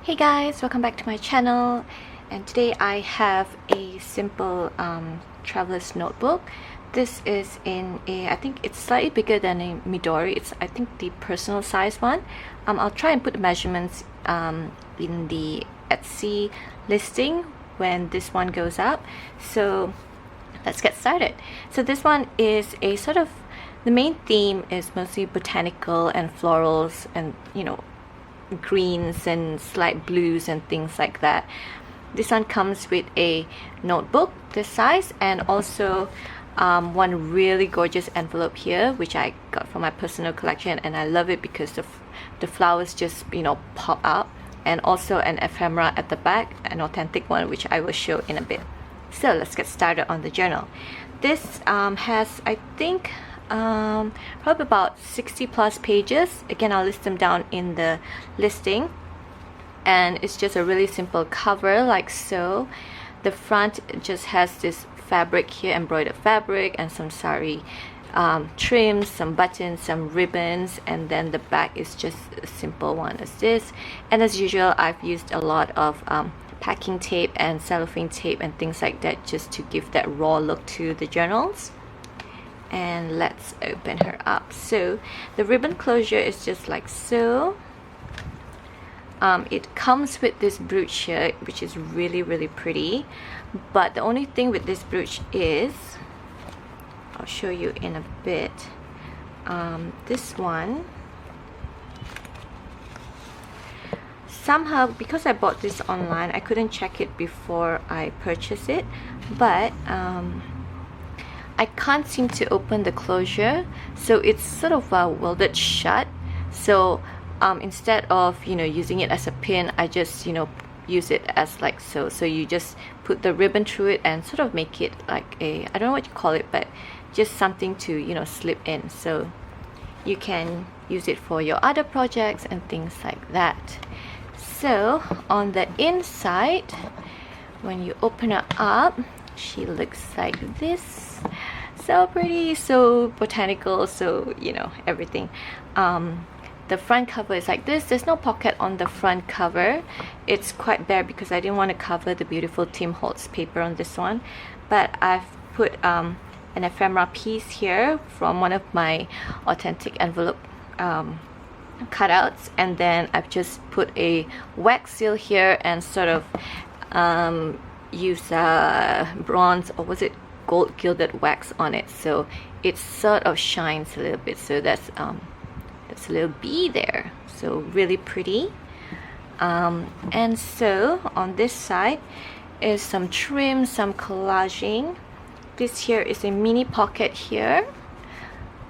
Hey guys, welcome back to my channel, and today I have a simple traveler's notebook. This is in a, I think it's slightly bigger than a Midori. It's, I think, the personal size one. I'll try and put the measurements in the Etsy listing when this one goes up. So let's get started. So this one is a sort of, the main theme is mostly botanical and florals and, you know, greens and slight blues and things like that. This one comes with a notebook this size, and also one really gorgeous envelope here, which I got from my personal collection, and I love it because the flowers just, you know, pop out, and also an ephemera at the back, an authentic one, which I will show in a bit. So let's get started on the journal. This has, I think, probably about 60 plus pages. Again, I'll list them down in the listing, and it's just a really simple cover like so. The front just has this fabric here, embroidered fabric, and some sari trims, some buttons, some ribbons, and then the back is just a simple one as this. And as usual, I've used a lot of packing tape and cellophane tape and things like that, just to give that raw look to the journals. And let's open her up. So the ribbon closure is just like so. It comes with this brooch here, which is really pretty, but the only thing with this brooch is, I'll show you in a bit, this one somehow, because I bought this online, I couldn't check it before I purchased it, but I can't seem to open the closure, so it's sort of welded shut. So instead of, you know, using it as a pin, I just, you know, use it as like so. So you just put the ribbon through it and sort of make it like a, I don't know what you call it, but just something to, you know, slip in, so you can use it for your other projects and things like that. So on the inside, when you open her up, she looks like this. So pretty, so botanical, so, you know, everything. The front cover is like this. There's no pocket on the front cover. It's quite bare because I didn't want to cover the beautiful Tim Holtz paper on this one, but I've put an ephemera piece here from one of my authentic envelope cutouts, and then I've just put a wax seal here and sort of use bronze, or was it gold gilded wax on it, so it sort of shines a little bit. So that's a little bee there, so really pretty. And so on this side is some trim, some collaging. This here is a mini pocket here.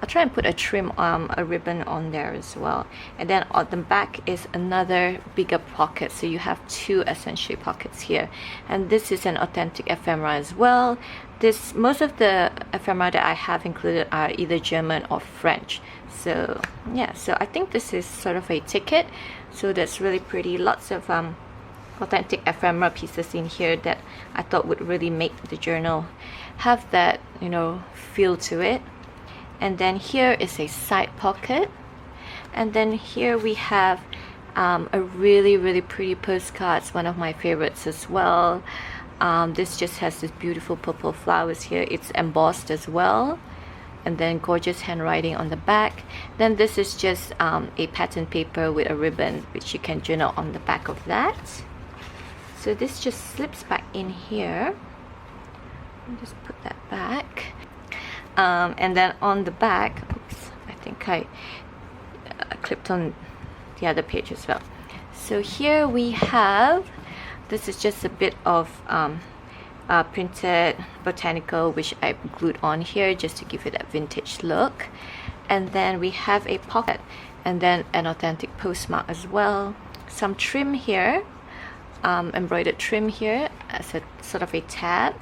I'll try and put a trim, a ribbon on there as well. And then on the back is another bigger pocket, so you have two essentially pockets here. And this is an authentic ephemera as well. This, most of the ephemera that I have included are either German or French. So yeah, so I think this is sort of a ticket. So that's really pretty. Lots of authentic ephemera pieces in here that I thought would really make the journal have that, you know, feel to it. And then here is a side pocket, and then here we have a really pretty postcards, one of my favorites as well. This just has this beautiful purple flowers here. It's embossed as well, and then gorgeous handwriting on the back. Then this is just a pattern paper with a ribbon, which you can journal on the back of that. So this just slips back in here. I'll just put that back. And then on the back, oops, I think I clipped on the other page as well. So here we have, this is just a bit of printed botanical, which I glued on here just to give it that vintage look. And then we have a pocket, and then an authentic postmark as well. Some trim here, embroidered trim here as a sort of a tab.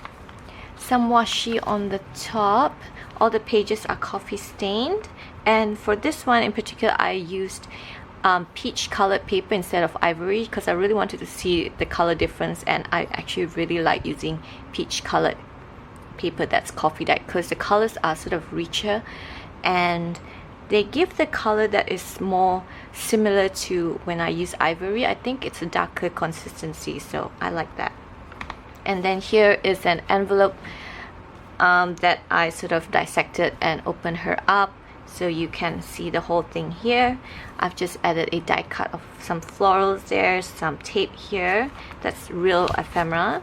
Some washi on the top. All the pages are coffee stained, and for this one in particular I used peach colored paper instead of ivory because I really wanted to see the color difference, and I actually really like using peach colored paper that's coffee dyed because the colors are sort of richer, and they give the color that is more similar to when I use ivory. I think it's a darker consistency, so I like that. And then here is an envelope that I sort of dissected and opened her up so you can see the whole thing here. I've just added a die cut of some florals there, some tape here. That's real ephemera.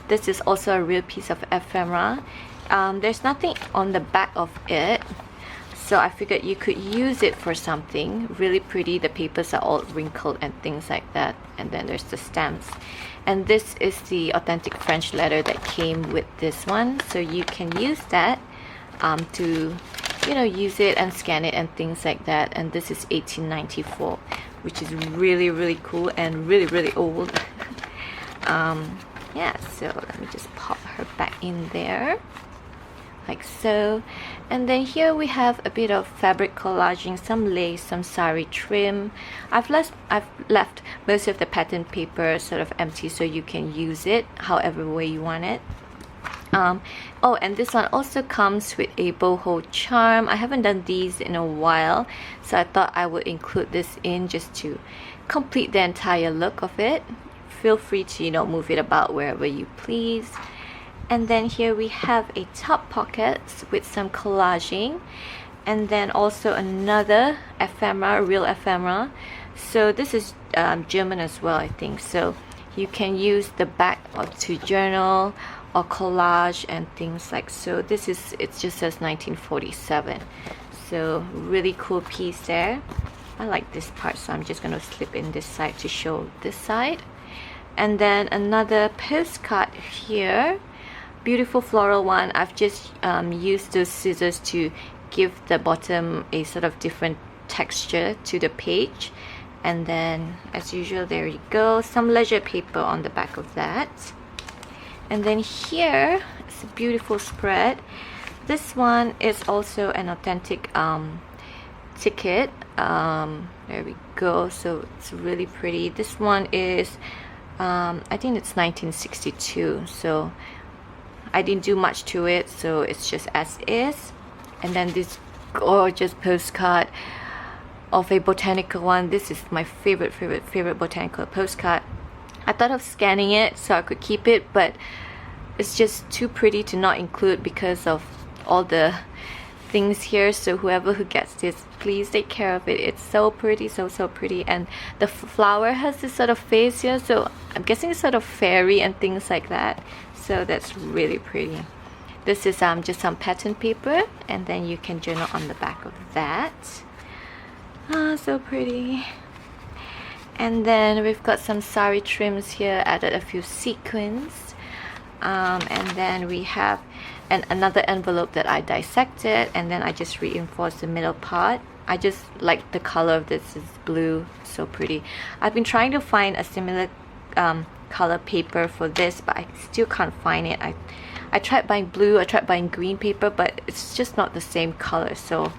This is also a real piece of ephemera. There's nothing on the back of it, so I figured you could use it for something really pretty. The papers are all wrinkled and things like that, and then there's the stamps. And this is the authentic French letter that came with this one, so you can use that to, you know, use it and scan it and things like that. And this is 1894, which is really cool and really old. Yeah, so let me just pop her back in there like so. And then here we have a bit of fabric collaging, some lace, some sari trim. I've left most of the pattern paper sort of empty so you can use it however way you want it. Oh, and this one also comes with a boho charm. I haven't done these in a while, so I thought I would include this in just to complete the entire look of it. Feel free to, you know, move it about wherever you please. And then here we have a top pocket with some collaging, and then also another ephemera, real ephemera. So this is German as well, I think. So you can use the back to journal or collage and things like so. This is, it just says 1947. So really cool piece there. I like this part, so I'm just going to slip in this side to show this side. And then another postcard here, beautiful floral one. I've just used those scissors to give the bottom a sort of different texture to the page. And then as usual, there you go, some leisure paper on the back of that. And then here is a beautiful spread. This one is also an authentic ticket. There we go, so it's really pretty. This one is I think it's 1962, so I didn't do much to it, so it's just as is. And then this gorgeous postcard of a botanical one. This is my favorite botanical postcard. I thought of scanning it so I could keep it, but it's just too pretty to not include because of all the things here. So whoever who gets this, please take care of it. It's so pretty, so pretty. And the flower has this sort of face here, so I'm guessing it's sort of fairy and things like that. So that's really pretty. This is just some pattern paper, and then you can journal on the back of that. Ah, so pretty. And then we've got some sari trims here, added a few sequins. And then we have another envelope that I dissected, and then I just reinforced the middle part. I just like the color of this. Is blue, so pretty. I've been trying to find a similar color paper for this, but I still can't find it. I tried buying blue, I tried buying green paper, but it's just not the same color. So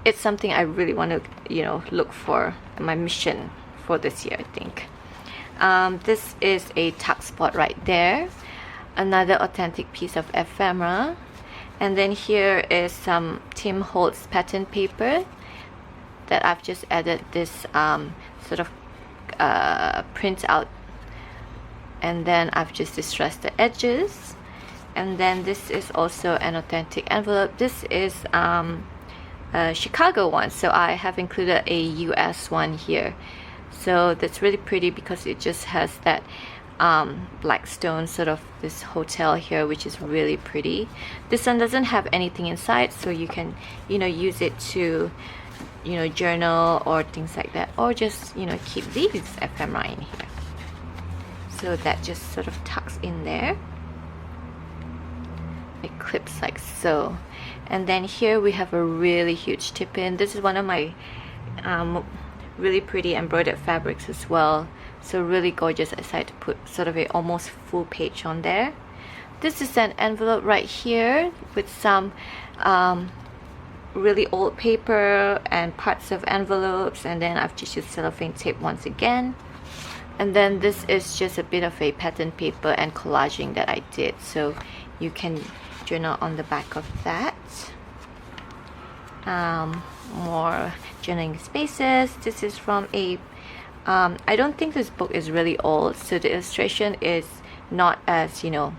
it's something I really want to, you know, look for. My mission for this year, I think. This is a tuck spot right there. Another authentic piece of ephemera. And then here is some Tim Holtz pattern paper that I've just added this sort of print out, and then I've just distressed the edges. And then this is also an authentic envelope. This is a Chicago one, so I have included a US one here. So that's really pretty because it just has that black stone sort of this hotel here, which is really pretty. This one doesn't have anything inside, so you can, you know, use it to, you know, journal or things like that, or just, you know, keep these ephemera in here. So that just sort of tucks in there. It clips like so. And then here we have a really huge tip in. This is one of my really pretty embroidered fabrics as well. So really gorgeous. I decided to put sort of a almost full page on there. This is an envelope right here with some really old paper and parts of envelopes, and then I've just used cellophane tape once again. And then this is just a bit of a pattern paper and collaging that I did, so you can journal on the back of that. More journaling spaces. This is from a I don't think this book is really old, so the illustration is not as, you know,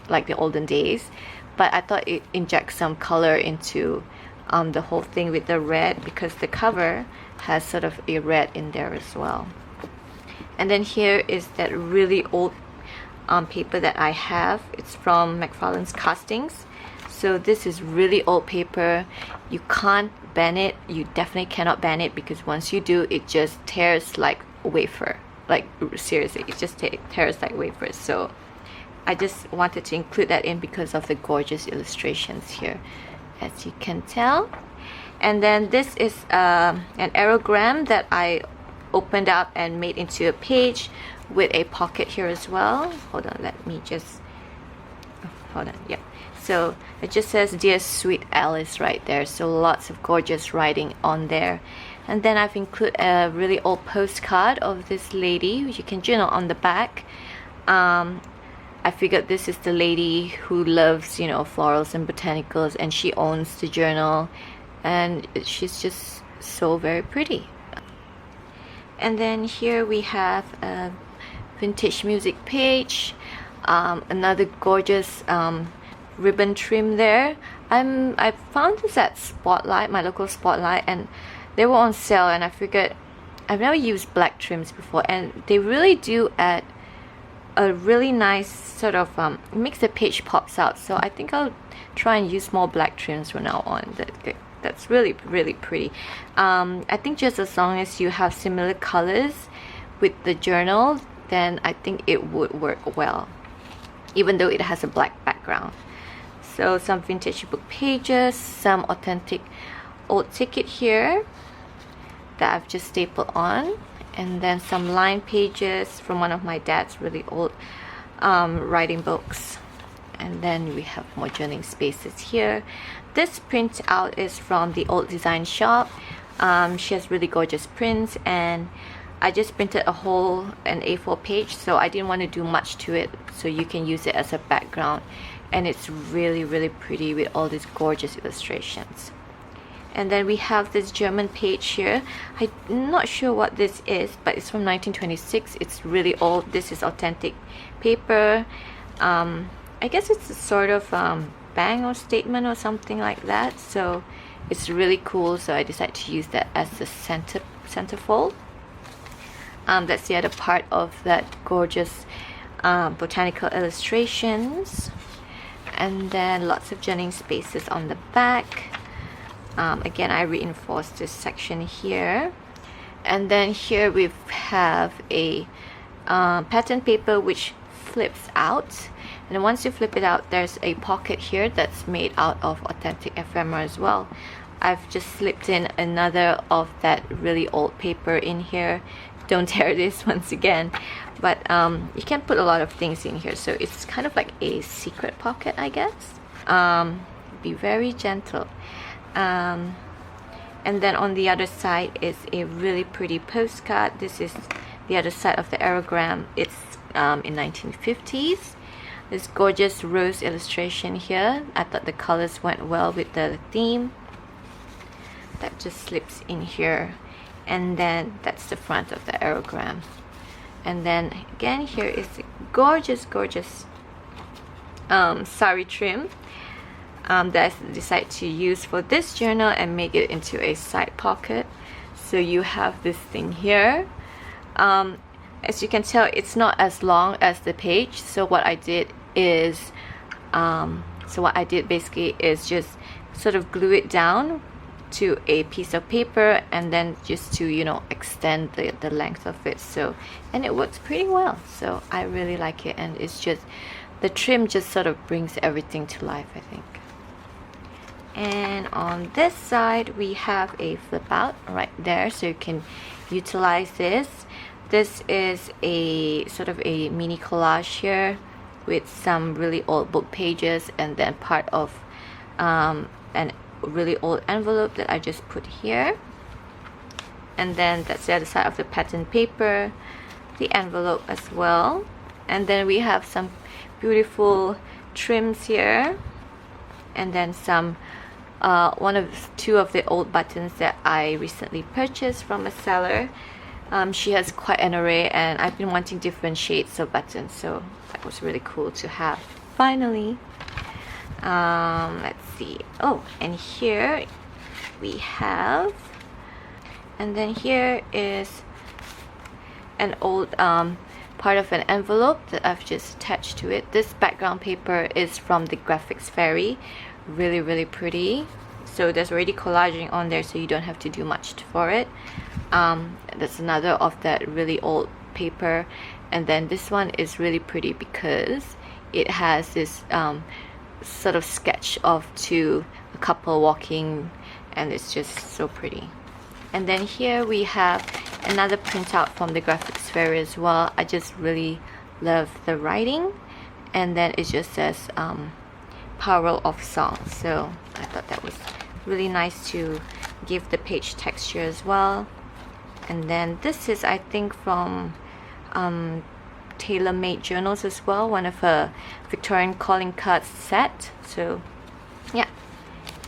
like the olden days, but I thought it injects some color into the whole thing with the red, because the cover has sort of a red in there as well. And then here is that really old paper that I have. It's from McFarlane's Castings. So this is really old paper. You can't bend it. You definitely cannot bend it, because once you do, it just tears like wafer. Like seriously, it just tears like wafers. So I just wanted to include that in because of the gorgeous illustrations here, as you can tell. And then this is an aerogram that I opened up and made into a page with a pocket here as well. Hold on, let me just, hold on, yeah. So it just says Dear Sweet Alice right there. So lots of gorgeous writing on there. And then I've included a really old postcard of this lady, which you can journal on the back. I figured this is the lady who loves, you know, florals and botanicals, and she owns the journal, and she's just so very pretty. And then here we have a vintage music page, another gorgeous ribbon trim there. I found this at Spotlight, my local Spotlight, and they were on sale, and I figured I've never used black trims before, and they really do add a really nice sort of makes the page pops out. So I think I'll try and use more black trims from now on. That's really pretty. I think just as long as you have similar colors with the journal, then I think it would work well, even though it has a black background. So some vintage book pages, some authentic old ticket here that I've just stapled on, and then some line pages from one of my dad's really old writing books. And then we have more journaling spaces here. This print out is from the Old Design Shop. She has really gorgeous prints, and I just printed an A4 page, so I didn't want to do much to it, so you can use it as a background. And it's really pretty with all these gorgeous illustrations. And then we have this German page here. I'm not sure what this is, but it's from 1926. It's really old. This is authentic paper. I guess it's a sort of bang or statement or something like that. So it's really cool. So I decided to use that as the centerfold. That's the other part of that gorgeous botanical illustrations. And then lots of journaling spaces on the back. Again, I reinforced this section here. And then here we have a pattern paper which flips out, and once you flip it out, there's a pocket here that's made out of authentic ephemera as well. I've just slipped in another of that really old paper in here. Don't tear this once again, but you can put a lot of things in here, so it's kind of like a secret pocket, I guess. Be very gentle. And then on the other side is a really pretty postcard. This is the other side of the aerogram. It's in 1950s. This gorgeous rose illustration here. I thought the colors went well with the theme. That just slips in here, and then that's the front of the aerogram. And then again, here is a gorgeous sari trim that I decided to use for this journal and make it into a side pocket. So you have this thing here. As you can tell, it's not as long as the page. So what I did is basically is just sort of glue it down to a piece of paper, and then just to, you know, extend the length of it. So, and it works pretty well. So I really like it, and it's just the trim just sort of brings everything to life, I think. And on this side we have a flip out right there, so you can utilize this. This is a sort of a mini collage here with some really old book pages, and then part of an really old envelope that I just put here. And then that's the other side of the pattern paper, the envelope as well. And then we have some beautiful trims here, and then some one of two of the old buttons that I recently purchased from a seller. She has quite an array, and I've been wanting different shades of buttons, so that was really cool to have finally. Let's see. Oh, and here we have, and then here is an old part of an envelope that I've just attached to it. This background paper is from the Graphics Fairy. Really pretty. So there's already collaging on there, so you don't have to do much for it. That's another of that really old paper. And then this one is really pretty because it has this sort of sketch of a couple walking, and it's just so pretty. And then here we have another printout from the Graphics Fairy as well. I just really love the writing, and then it just says Power of Song. So I thought that was really nice to give the page texture as well. And then this is, I think, from TaylorMadeJournals as well, one of a Victorian calling cards set. So yeah,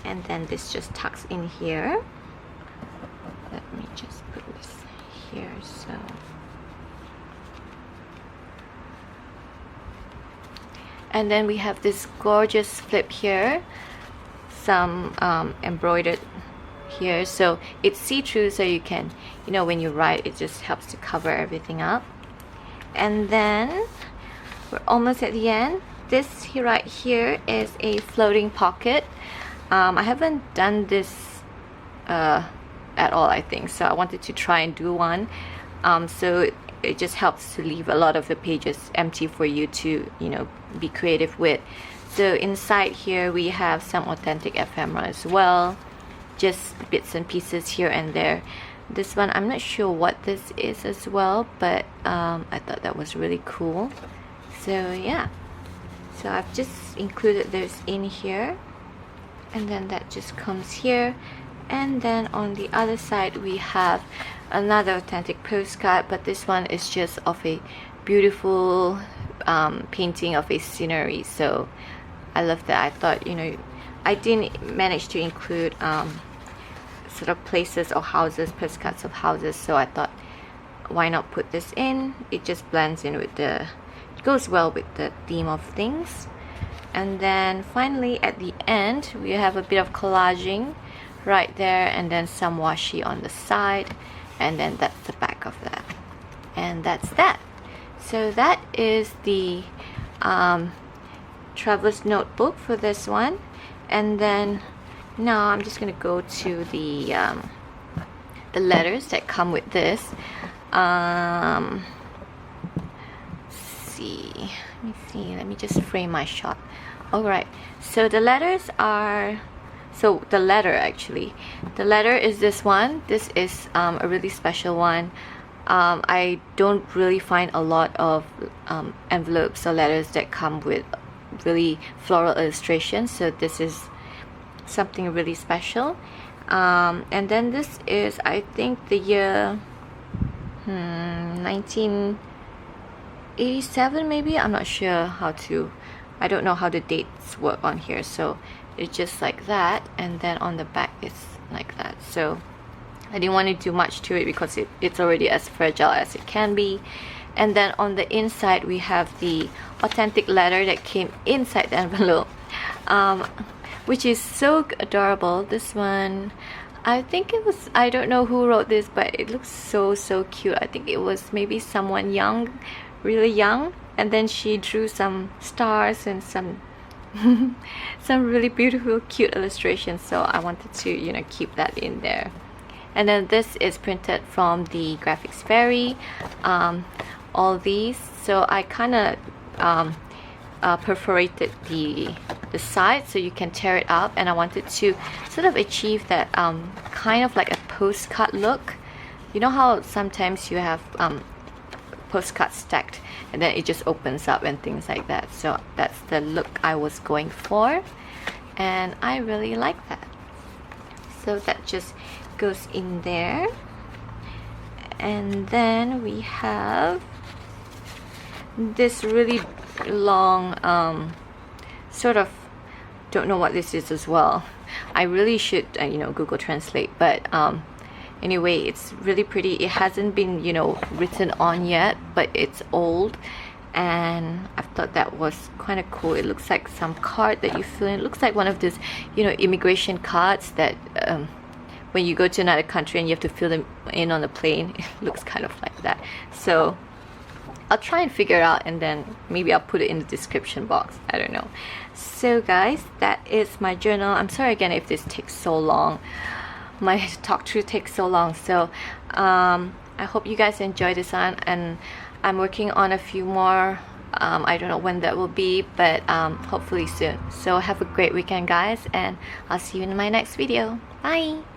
and then this just tucks in here. Let me just put this here. So and then we have this gorgeous flip here, some embroidered here, so it's see-through, so you can, you know, when you write, it just helps to cover everything up. And then we're almost at the end. This here, right here, is a floating pocket. I haven't done this at all, I think, so I wanted to try and do one. So it just helps to leave a lot of the pages empty for you to, you know, be creative with. So inside here we have some authentic ephemera as well, just bits and pieces here and there. This one, I'm not sure what this is as well, but I thought that was really cool. So yeah, so I've just included those in here, and then that just comes here. And then on the other side we have another authentic postcard, but this one is just of a beautiful painting of a scenery. So I love that. I thought, you know, I didn't manage to include sort of places or houses, postcards of houses, so I thought, why not put this in? It just blends in with it goes well with the theme of things. And then finally at the end we have a bit of collaging right there, and then some washi on the side, and then that's the back of that, and that's that. So that is the traveler's notebook for this one. And then now I'm just gonna go to the letters that come with this. Let me just frame my shot. Alright, so the letters are, so the letter is this one. This is a really special one. I don't really find a lot of envelopes or letters that come with really floral illustrations, so this is something really special. And then this is, I think, the year 1987 maybe. I'm not sure how to, I don't know how the dates work on here, so it's just like that, and then on the back it's like that. So I didn't want to do much to it because it's already as fragile as it can be. And then on the inside we have the authentic letter that came inside the envelope, which is so adorable. This one, I think it was, I don't know who wrote this, but it looks so cute. I think it was maybe someone young, really young, and then she drew some stars and some some really beautiful cute illustrations, so I wanted to, you know, keep that in there. And then this is printed from the Graphics Fairy, all these. So I kind of perforated the side so you can tear it up, and I wanted to sort of achieve that kind of like a postcard look. You know how sometimes you have postcards stacked and then it just opens up and things like that. So that's the look I was going for, and I really like that. So that just goes in there. And then we have this really long sort of, don't know what this is as well. I really should you know, Google Translate, but anyway, it's really pretty. It hasn't been, you know, written on yet, but it's old, and I thought that was kind of cool. It looks like some card that you fill in. It looks like one of those, you know, immigration cards that when you go to another country and you have to fill them in on the plane. It looks kind of like that. So I'll try and figure it out, and then maybe I'll put it in the description box. I don't know. So guys, that is my journal. I'm sorry again if this takes so long. My talk through takes so long. So I hope you guys enjoy this one, and I'm working on a few more. I don't know when that will be, but hopefully soon. So have a great weekend guys, and I'll see you in my next video. Bye.